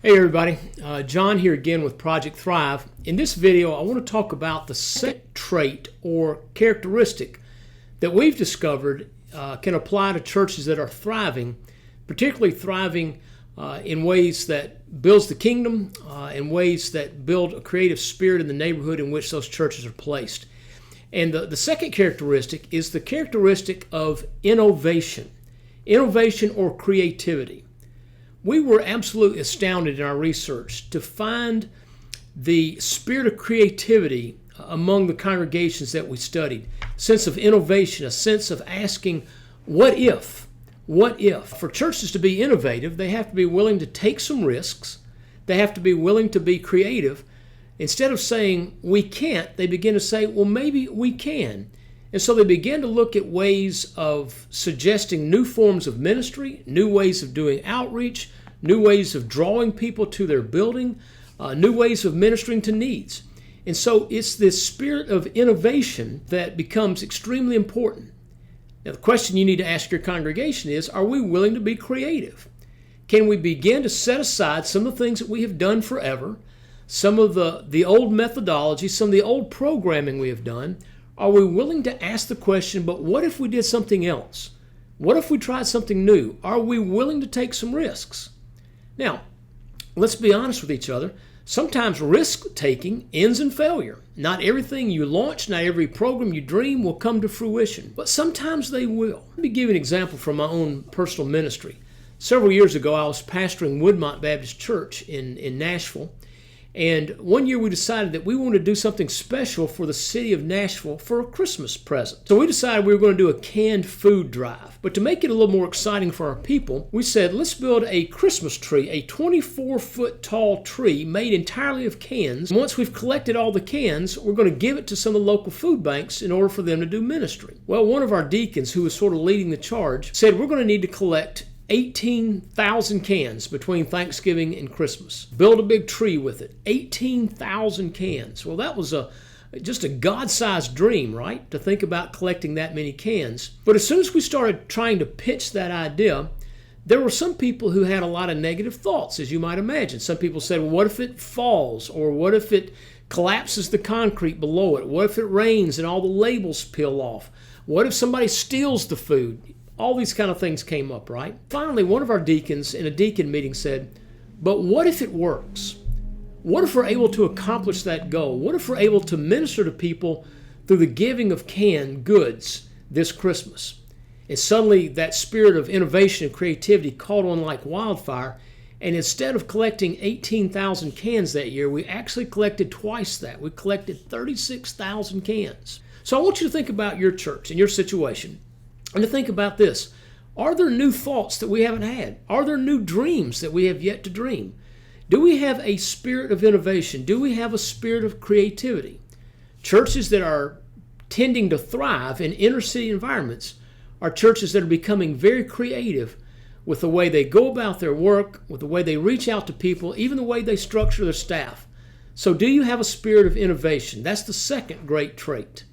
Hey everybody, John here again with Project Thrive. In this video I want to talk about the second trait or characteristic that we've discovered can apply to churches that are thriving, particularly thriving in ways that builds the kingdom, in ways that build a creative spirit in the neighborhood in which those churches are placed. And the second characteristic is the characteristic of innovation or creativity. We were absolutely astounded in our research to find the spirit of creativity among the congregations that we studied. A sense of innovation, a sense of asking, what if? What if? For churches to be innovative, they have to be willing to take some risks. They have to be willing to be creative. Instead of saying, we can't, they begin to say, well, maybe we can. And so they begin to look at ways of suggesting new forms of ministry, new ways of doing outreach, new ways of drawing people to their building, new ways of ministering to needs. And so it's this spirit of innovation that becomes extremely important. Now, the question you need to ask your congregation is, are we willing to be creative? Can we begin to set aside some of the things that we have done forever, some of the old methodology, some of the old programming we have done? Are we willing to ask the question, but what if we did something else? What if we tried something new? Are we willing to take some risks? Now, let's be honest with each other. Sometimes risk-taking ends in failure. Not everything you launch, not every program you dream will come to fruition, but sometimes they will. Let me give you an example from my own personal ministry. Several years ago, I was pastoring Woodmont Baptist Church in Nashville. And one year we decided that we wanted to do something special for the city of Nashville for a Christmas present. So we decided we were going to do a canned food drive. But to make it a little more exciting for our people, we said, let's build a Christmas tree, a 24-foot tall tree made entirely of cans. And once we've collected all the cans, we're going to give it to some of the local food banks in order for them to do ministry. Well, one of our deacons, who was sort of leading the charge, said we're going to need to collect 18,000 cans between Thanksgiving and Christmas. Build a big tree with it. 18,000 cans. Well, that was just a God-sized dream, right? To think about collecting that many cans. But as soon as we started trying to pitch that idea, there were some people who had a lot of negative thoughts, as you might imagine. Some people said, well, what if it falls? Or what if it collapses the concrete below it? What if it rains and all the labels peel off? What if somebody steals the food? All these kind of things came up, right? Finally, one of our deacons in a deacon meeting said, but what if it works? What if we're able to accomplish that goal? What if we're able to minister to people through the giving of canned goods this Christmas? And suddenly that spirit of innovation and creativity caught on like wildfire. And instead of collecting 18,000 cans that year, we actually collected twice that. We collected 36,000 cans. So I want you to think about your church and your situation. And to think about this, are there new thoughts that we haven't had? Are there new dreams that we have yet to dream? Do we have a spirit of innovation? Do we have a spirit of creativity? Churches that are tending to thrive in inner city environments are churches that are becoming very creative with the way they go about their work, with the way they reach out to people, even the way they structure their staff. So do you have a spirit of innovation? That's the second great trait.